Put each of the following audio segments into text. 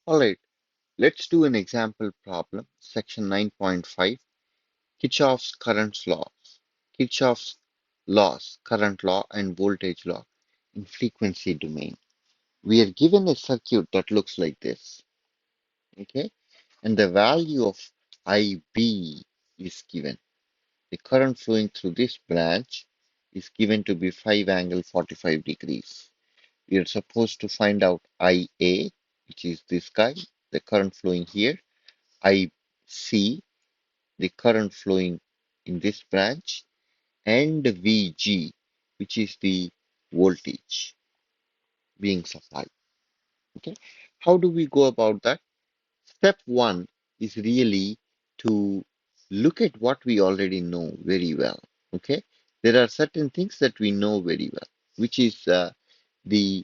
All right, let's do an example problem. Section 9.5, Kirchhoff's current laws. Kirchhoff's laws, current law and voltage law in frequency domain. We are given a circuit that looks like this, okay? And the value of IB is given. The current flowing through this branch is given to be 5 angle 45 degrees. We are supposed to find out IA, which is this guy, the current flowing here, IC, the current flowing in this branch, and VG, which is the voltage being supplied. Okay, how do we go about that? Step one is really to look at what we already know very well. Okay, there are certain things that we know very well, which is the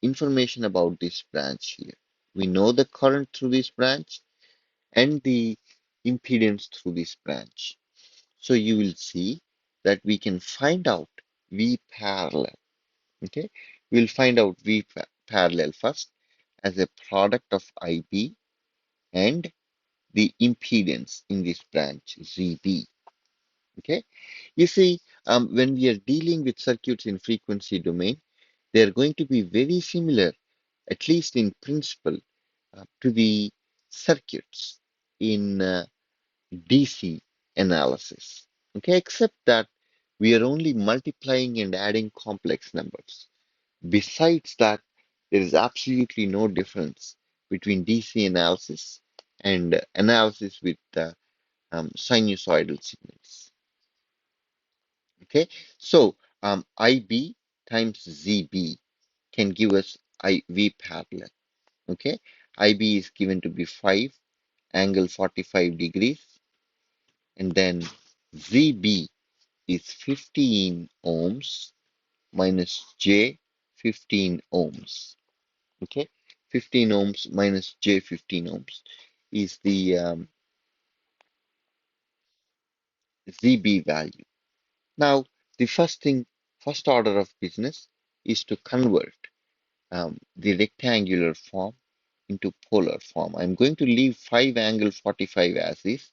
information about this branch here. We know the current through this branch and the impedance through this branch. So you will see that we can find out V parallel. Okay, we'll find out parallel first as a product of IB and the impedance in this branch ZB. Okay, you see, when we are dealing with circuits in frequency domain, they are going to be very similar, at least in principle, to the circuits in DC analysis. Okay, except that we are only multiplying and adding complex numbers. Besides that, there is absolutely no difference between DC analysis and analysis with sinusoidal signals. Okay, so IB times ZB can give us IV parallel. Okay, IB is given to be 5 angle 45 degrees, and then ZB is 15 ohms minus J 15 ohms. Okay, 15 ohms minus J 15 ohms is the ZB value. Now, the first order of business is to convert the rectangular form into polar form. I'm going to leave 5 angle 45 as is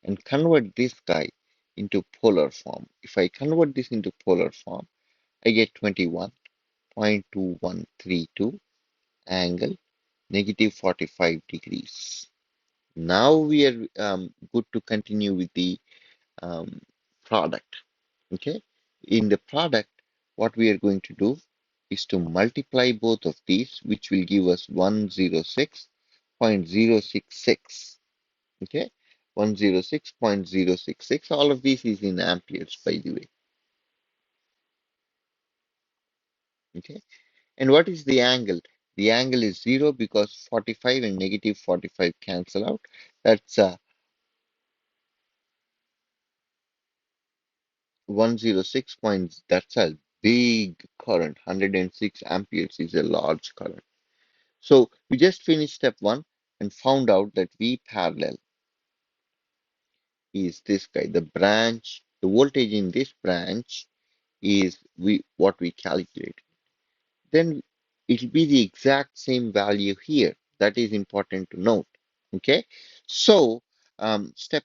and convert this guy into polar form. If I convert this into polar form, I get 21.2132 angle negative 45 degrees. Now we are good to continue with the um, product. Okay, in the product, what we are going to do is to multiply both of these, which will give us 106.066. Okay, 106.066. All of this is in amperes, by the way. Okay, and what is the angle? The angle is 0 because 45 and negative 45 cancel out. That's 106 points. That's a big current. 106 amperes is a large current. So we just finished step one and found out that V parallel is this guy. The branch, the voltage in this branch is what we calculate. Then it'll be the exact same value here. That is important to note. Okay. So step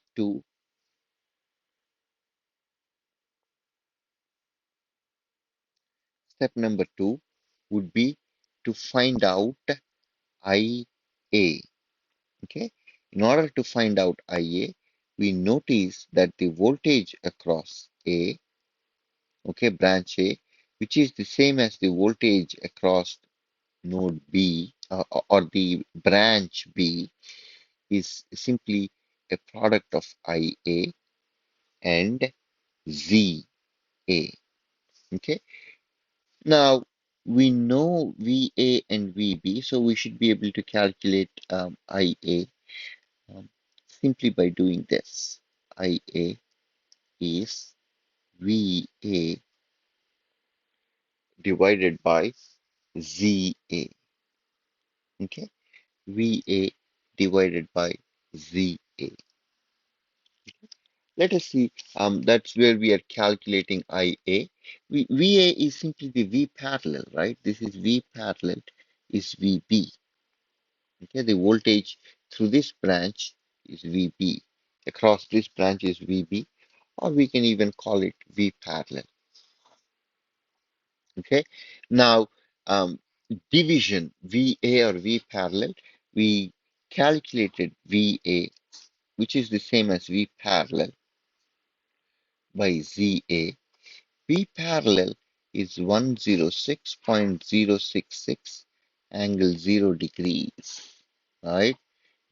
number two would be to find out IA. Okay. In order to find out IA, we notice that the voltage across A, okay, branch A, which is the same as the voltage across node B or the branch B, is simply a product of IA and ZA. Okay. Now we know VA and VB, so we should be able to calculate IA simply by doing this. IA is VA divided by ZA. Okay, VA divided by ZA. Let us see, that's where we are calculating IA. VA is simply the V parallel, right? This is V parallel. is VB. Okay, the voltage through this branch is VB. Across this branch is VB, or we can even call it V parallel. Okay, now division VA or V parallel, we calculated VA, which is the same as V parallel by ZA. V parallel is 106.066 angle 0 degrees, right?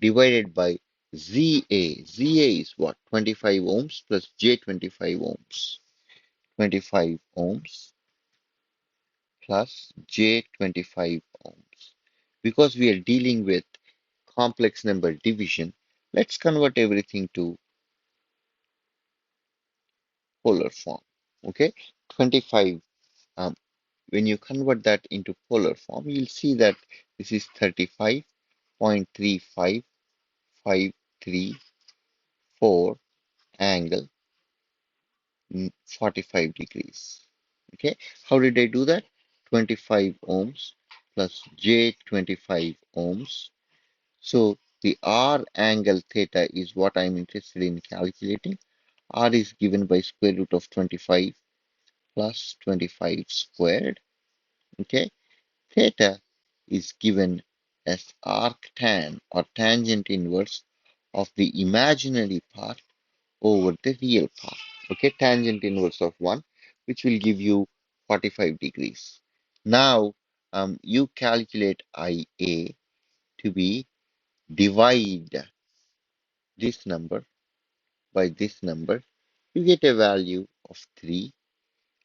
Divided by ZA. ZA is what? 25 ohms plus J 25 ohms. 25 ohms plus J 25 ohms. Because we are dealing with complex number division, let's convert everything to polar form. Okay, 25. Um, when you convert that into polar form, you'll see that this is 35.35534 angle 45 degrees. Okay, how did I do that? 25 ohms plus J 25 ohms. So the R angle theta is what I'm interested in calculating. R is given by square root of 25 plus 25 squared. Okay, theta is given as arctan or tangent inverse of the imaginary part over the real part. Okay, tangent inverse of 1, which will give you 45 degrees. Now, you calculate IA to be divide this number by this number, you get a value of 3,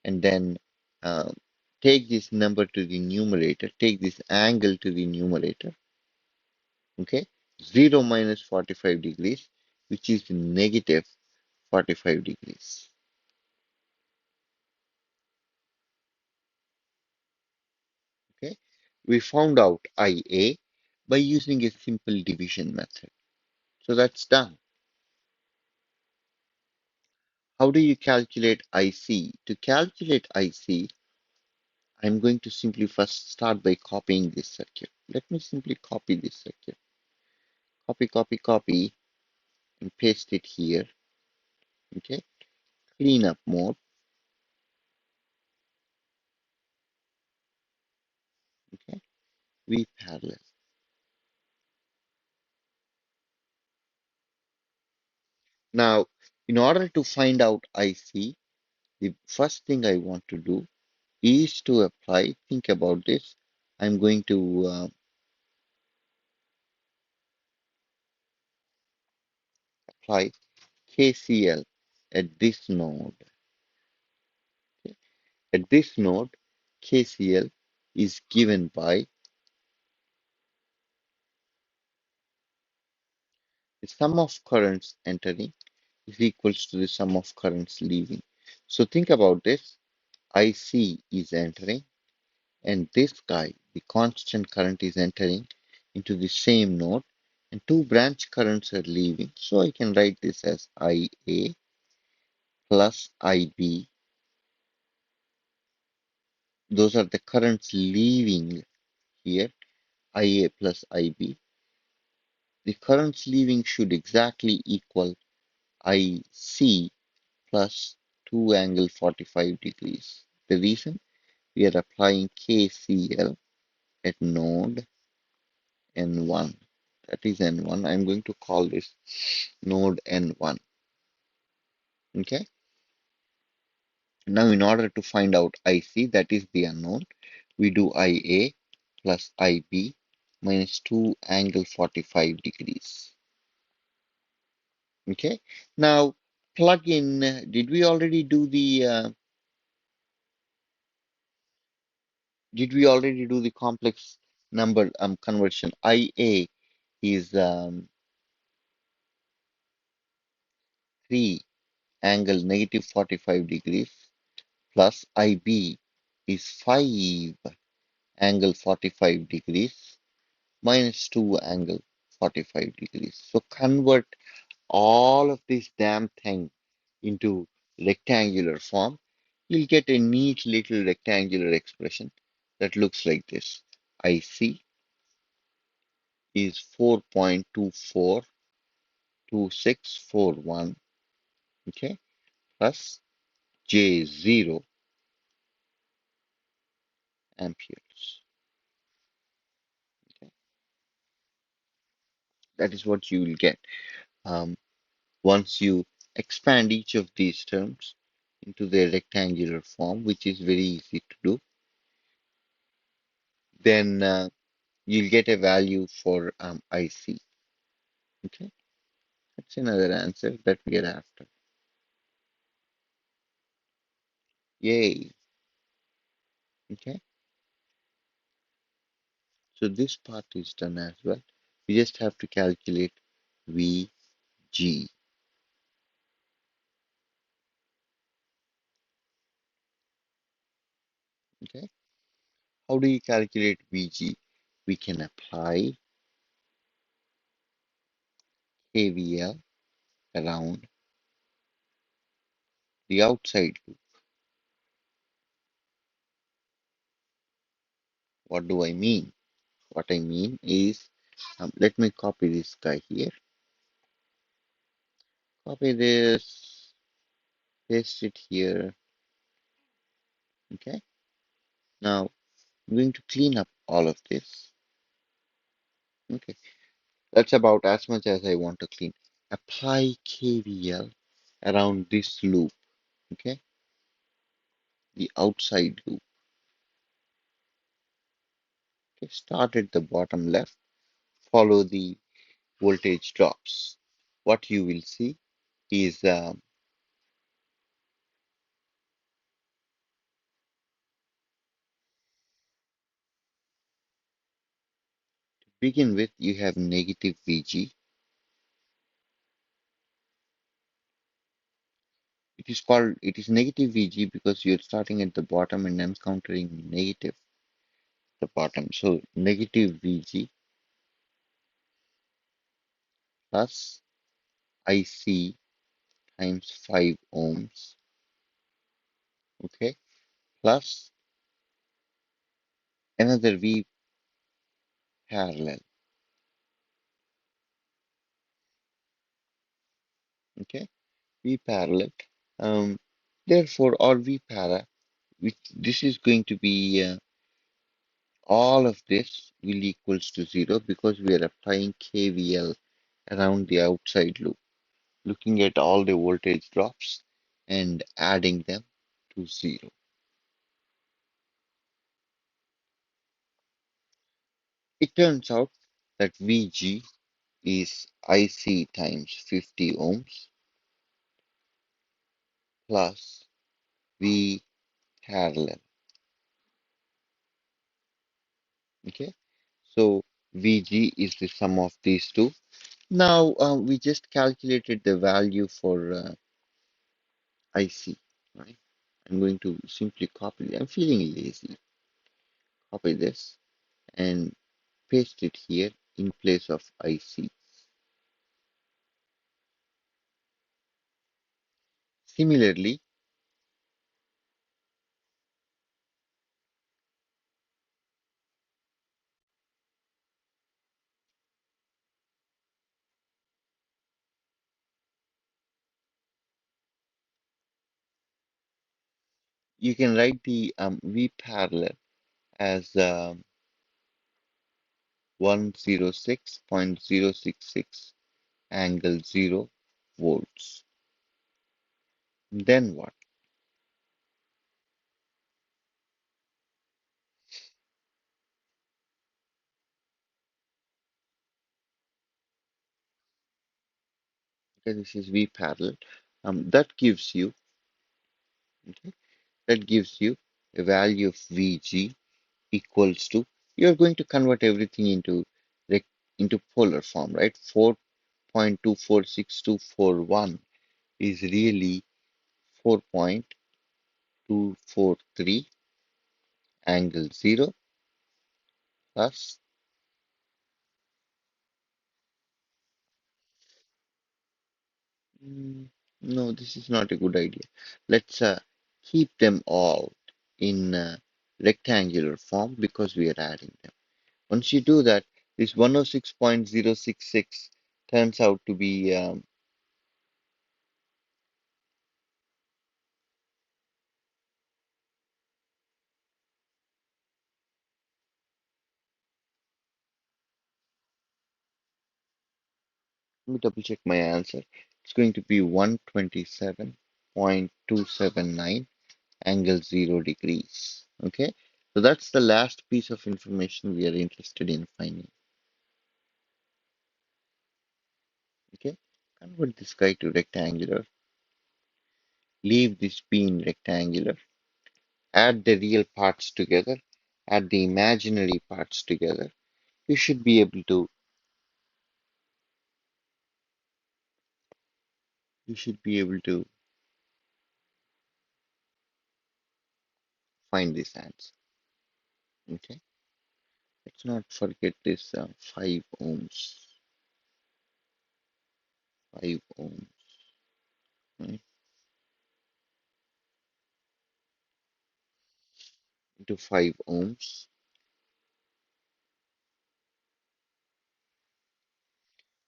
and then um, take this number to the numerator, take this angle to the numerator, okay? 0 minus 45 degrees, which is negative 45 degrees, okay? We found out IA by using a simple division method. So that's done. How do you calculate IC? To calculate IC, I'm going to simply first start by copying this circuit. Let me simply copy this circuit. Copy, copy, copy, and paste it here. Okay, clean up mode. Okay, V parallel. Now, in order to find out IC, the first thing I want to do is to apply, think about this. I'm going to apply KCL at this node. Okay. At this node, KCL is given by the sum of currents entering is equals to the sum of currents leaving. So think about this. IC is entering, and this guy, the constant current, is entering into the same node, and two branch currents are leaving. So I can write this as IA plus IB. Those are the currents leaving here, IA plus IB. The currents leaving should exactly equal IC plus 2 angle 45 degrees. The reason, we are applying KCL at node N1. That is N1. I'm going to call this node N1. Okay. Now, in order to find out IC, that is the unknown, we do IA plus IB minus 2 angle 45 degrees. Okay. Now, plug in, did we already do the complex number conversion? IA is 3 angle negative 45 degrees plus IB is 5 angle 45 degrees minus 2 angle 45 degrees. So convert all of this damn thing into rectangular form. You'll get a neat little rectangular expression that looks like this. IC is 4.242641, okay, plus J0 amperes. Okay, that is what you will get. Um, Once you expand each of these terms into their rectangular form, which is very easy to do, then you'll get a value for IC. Okay, that's another answer that we get after. Yay. Okay, so this part is done as well. We just have to calculate VG. Okay, how do you calculate VG? We can apply KVL around the outside loop. What do I mean? What I mean is, let me copy this guy here. Copy this, paste it here. Okay. Now I'm going to clean up all of this. Okay. That's about as much as I want to clean. Apply KVL around this loop. Okay. The outside loop. Okay. Start at the bottom left. Follow the voltage drops. What you will see is to begin with, you have negative VG. It is negative VG because you're starting at the bottom and encountering negative the bottom. So negative VG plus IC times 5 ohms, okay, plus another V parallel, okay, V parallel. Um, Therefore, or V para, which this is going to be all of this will equals to 0 because we are applying KVL around the outside loop, looking at all the voltage drops and adding them to 0. It turns out that VG is IC times 50 ohms plus V parallel. Okay, so VG is the sum of these two. Now we just calculated the value for IC, right? I'm going to simply copy. I'm feeling lazy. Copy this and paste it here in place of IC. Similarly, you can write the V parallel as 106.066 angle 0 volts. Then what? Okay, this is V parallel. That gives you, okay, that gives you a value of Vg equals to, you're going to convert everything into polar form, right? 4.246241 is really 4.243 angle 0 plus, mm, no, this is not a good idea. Let's keep them all in rectangular form because we are adding them. Once you do that, this 106.066 turns out to be, let me double check my answer. It's going to be 127.279 angle 0 degrees. Okay, so that's the last piece of information we are interested in finding. Okay, convert this guy to rectangular, leave this being rectangular, add the real parts together, add the imaginary parts together. You should be able to you should be able to find this answer. Okay, let's not forget this 5 ohms. 5 ohms, right? Into 5 ohms.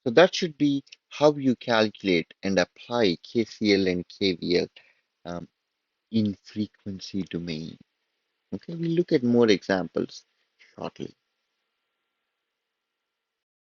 So that should be how you calculate and apply KCL and KVL um, in frequency domain. Okay, we'll look at more examples shortly.